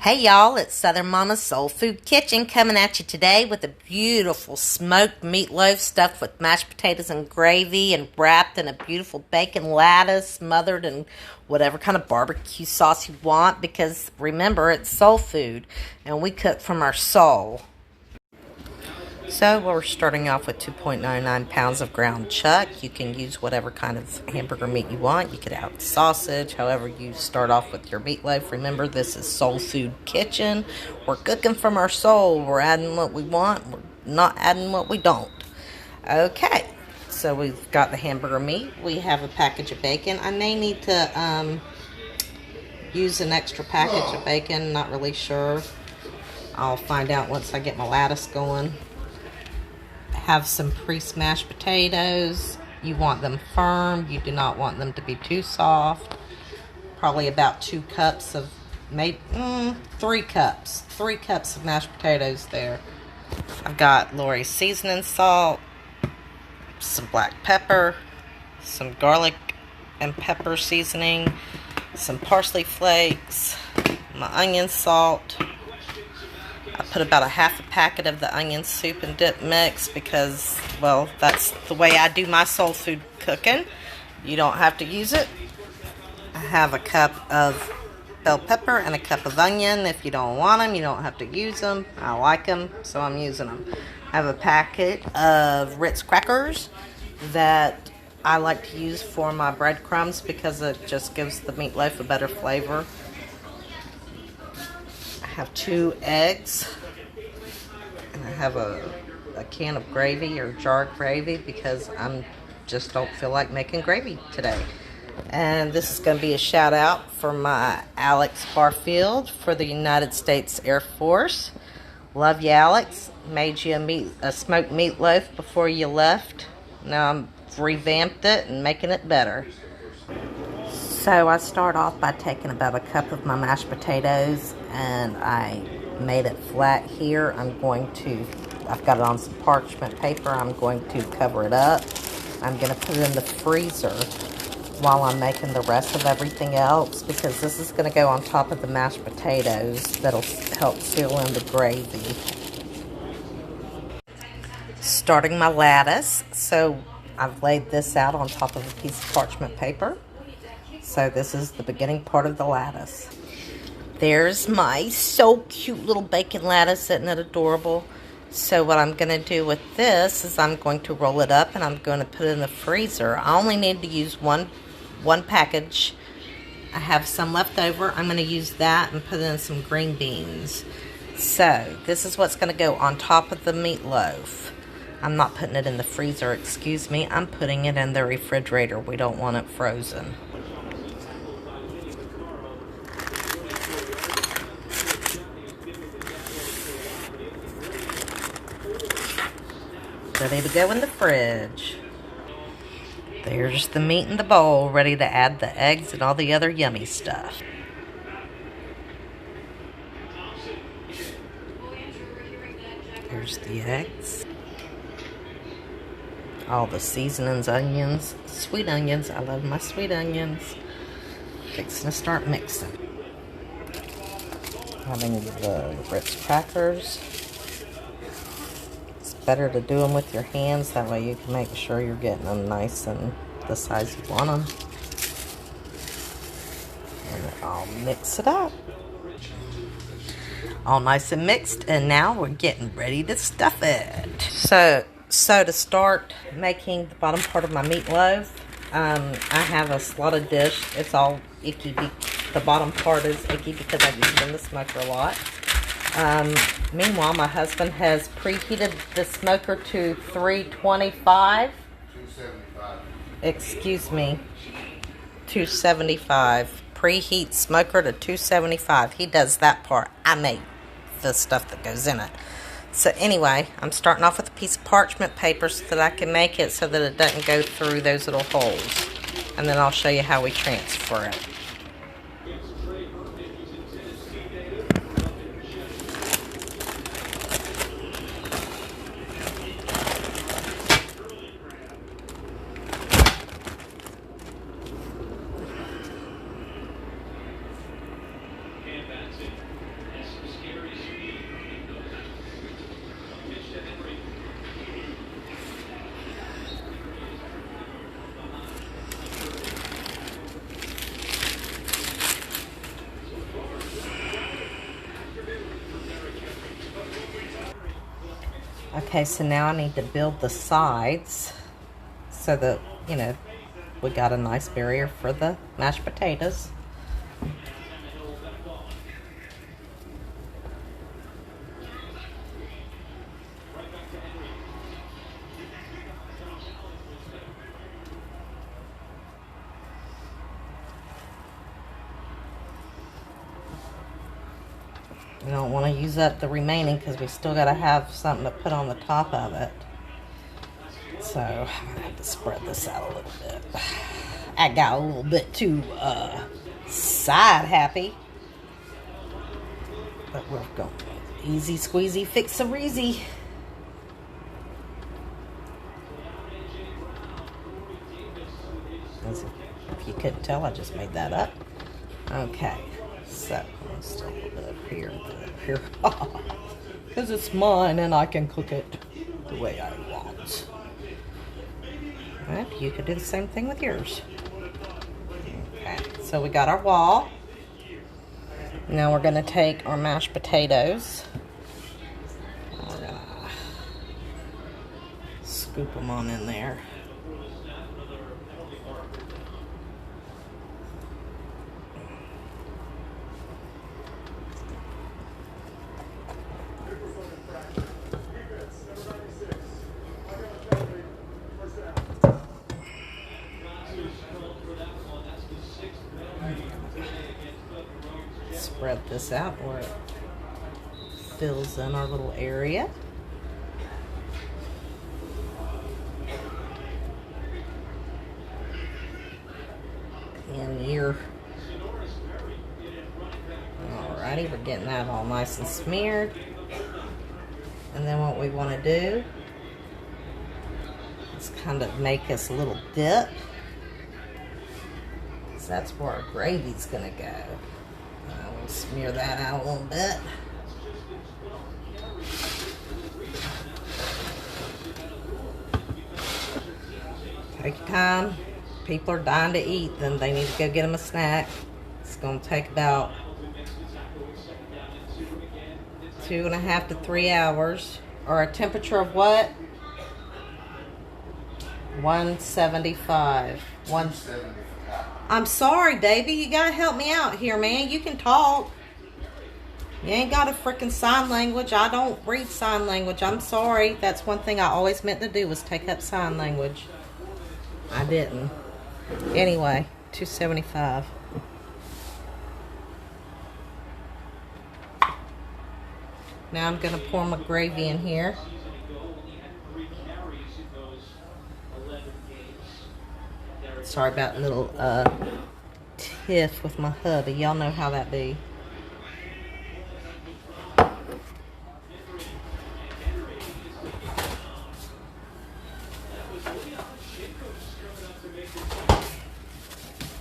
Hey y'all, it's Southern Mama's Soul Food Kitchen coming at you today with a beautiful smoked meatloaf stuffed with mashed potatoes and gravy and wrapped in a beautiful bacon lattice smothered in whatever kind of barbecue sauce you want, because remember, it's soul food and we cook from our soul. So we're starting off with 2.99 pounds of ground chuck. You can use whatever kind of hamburger meat you want. You could add sausage, however you start off with your meatloaf. Remember, this is Soul Food Kitchen. We're cooking from our soul. We're adding what we want. We're not adding what we don't. Okay, so we've got the hamburger meat. We have a package of bacon. I may need to use an extra package of bacon. Not really sure. I'll find out once I get my lattice going. Have some pre-smashed potatoes. You want them firm. You do not want them to be too soft. Probably about 2 cups of, maybe 3 cups. 3 cups of mashed potatoes there. I've got Lori's seasoning salt, some black pepper, some garlic and pepper seasoning, some parsley flakes, my onion salt. I put about a half a packet of the onion soup and dip mix because, well, that's the way I do my soul food cooking. You don't have to use it. I have a cup of bell pepper and a cup of onion. If you don't want them, you don't have to use them. I like them, so I'm using them. I have a packet of Ritz crackers that I like to use for my breadcrumbs because it just gives the meatloaf a better flavor. I have 2 eggs, and I have a can of gravy or jar gravy because I just don't feel like making gravy today. And this is going to be a shout out for my Alex Barfield for the United States Air Force. Love you, Alex. Made you a smoked meatloaf before you left. Now I've revamped it and making it better. So I start off by taking about a cup of my mashed potatoes, and I made it flat here. I've got it on some parchment paper. I'm going to cover it up. I'm going to put it in the freezer while I'm making the rest of everything else, because this is going to go on top of the mashed potatoes. That'll help seal in the gravy. Starting my lattice. So I've laid this out on top of a piece of parchment paper. So this is the beginning part of the lattice. There's my so cute little bacon lattice. Isn't it adorable? So what I'm going to do with this is I'm going to roll it up and I'm going to put it in the freezer. I only need to use one package. I have some left over. I'm going to use that and put in some green beans. So this is what's going to go on top of the meatloaf. I'm not putting it in the freezer, excuse me. I'm putting it in the refrigerator. We don't want it frozen. Ready to go in the fridge. There's the meat in the bowl, ready to add the eggs and all the other yummy stuff. There's the eggs. All the seasonings, onions, sweet onions. I love my sweet onions. Fixing to start mixing. Having the Ritz crackers. Better to do them with your hands, that way you can make sure you're getting them nice and the size you want them. And I'll mix it up. All nice and mixed, and now we're getting ready to stuff it. So to start making the bottom part of my meatloaf, I have a slotted dish. It's all icky. The bottom part is icky because I use it in the smoker a lot. Meanwhile, my husband has preheated the smoker to 325. 275. Excuse me. 275. Preheat smoker to 275. He does that part. I make the stuff that goes in it. So anyway, I'm starting off with a piece of parchment paper so that I can make it so that it doesn't go through those little holes. And then I'll show you how we transfer it. Okay, so now I need to build the sides so that, you know, we got a nice barrier for the mashed potatoes. We don't want to use up the remaining because we still got to have something to put on the top of it. So I'm going to have to spread this out a little bit. I got a little bit too side happy. But we're going easy squeezy fix-a-reezy. If you couldn't tell, I just made that up. Okay, so let's still a little bit up here, because it's mine and I can cook it the way I want. Right, you could do the same thing with yours. Okay, so we got our wall. Now we're going to take our mashed potatoes. We're going to scoop them on in there. Spread this out where it fills in our little area. And here, alrighty, we're getting that all nice and smeared. And then what we want to do is kind of make us a little dip. So that's where our gravy's gonna go. We'll smear that out a little bit. Take your time. People are dying to eat, then they need to go get them a snack. It's going to take about 2.5 to 3 hours. Or a temperature of what? 175. I'm sorry, Davey. You gotta help me out here, man. You can talk. You ain't got a freaking sign language. I don't read sign language. I'm sorry. That's one thing I always meant to do was take up sign language. I didn't. Anyway, 275. Now I'm gonna pour my gravy in here. Sorry about a little tiff with my hubby. Y'all know how that be.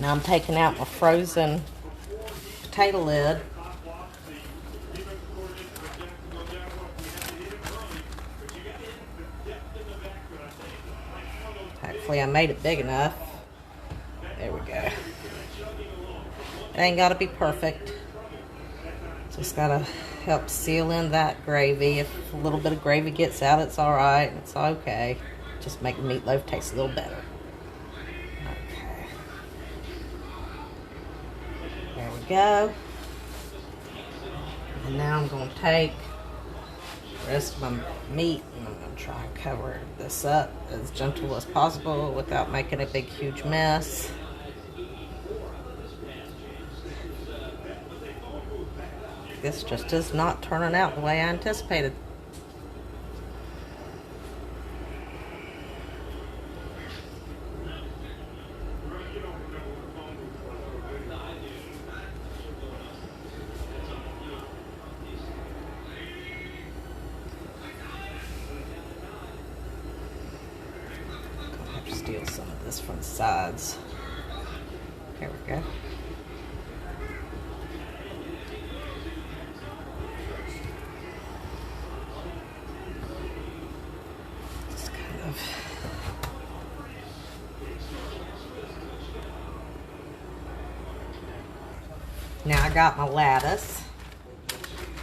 Now I'm taking out my frozen potato lid. Hopefully I made it big enough. There we go. It ain't got to be perfect. Just got to help seal in that gravy. If a little bit of gravy gets out, it's all right. It's okay. Just make the meatloaf taste a little better. Okay. There we go. And now I'm going to take the rest of my meat and I'm going to try and cover this up as gentle as possible without making a big, huge mess. This just is not turning out the way I anticipated. I'll have to steal some of this from the sides. There we go. Now I got my lettuce.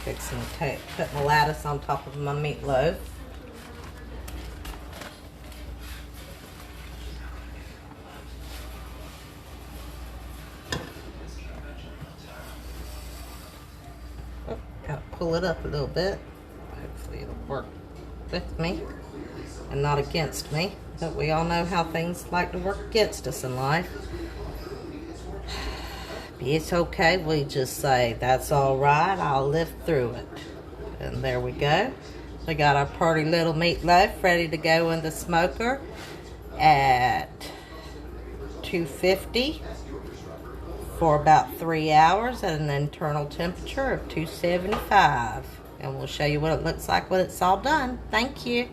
Fixing to put my lettuce on top of my meatloaf. pull it up a little bit. Hopefully it'll work with me and not against me. But we all know how things like to work against us in life. But it's okay. We just say, that's all right. I'll live through it. And there we go. We got our pretty little meatloaf ready to go in the smoker at 250 for about 3 hours at an internal temperature of 275. And we'll show you what it looks like when it's all done. Thank you.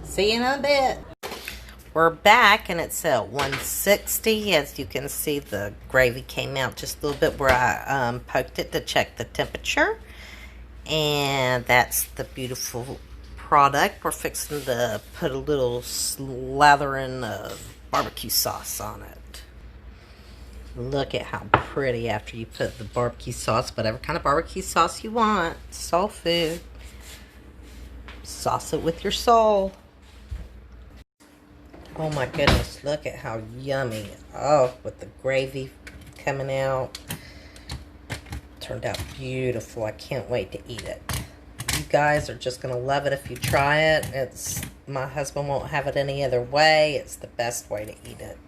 See you in a bit. We're back and it's at 160. As you can see, the gravy came out just a little bit where I poked it to check the temperature. And that's the beautiful product. We're fixing to put a little slathering of barbecue sauce on it. Look at how pretty after you put the barbecue sauce, whatever kind of barbecue sauce you want. SoulFood. Sauce it with your soul. Oh my goodness, look at how yummy. Oh, with the gravy coming out. Turned out beautiful. I can't wait to eat it. You guys are just going to love it if you try it. My husband won't have it any other way. It's the best way to eat it.